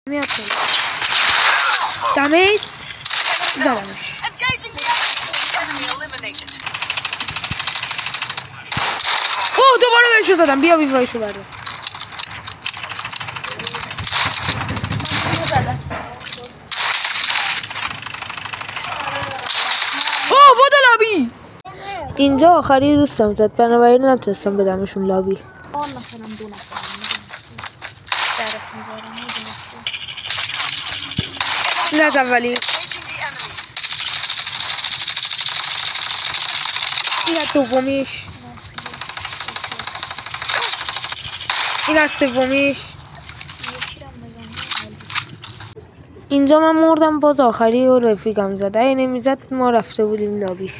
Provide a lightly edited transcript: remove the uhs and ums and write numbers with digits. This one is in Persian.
میاد دمیج زدمش. اوه دوباره بهشو زدم. بیا ویوایشو برده. اوه بوده لابی. اینجا آخری دوستم زد بنابراین نتونستم بدمشون لابی. این از اولی. این از دومیش. این از سومیش. اینجا من مردم باز آخری و رفیقم زد. اگه نمیزد ما رفته بودیم لابی.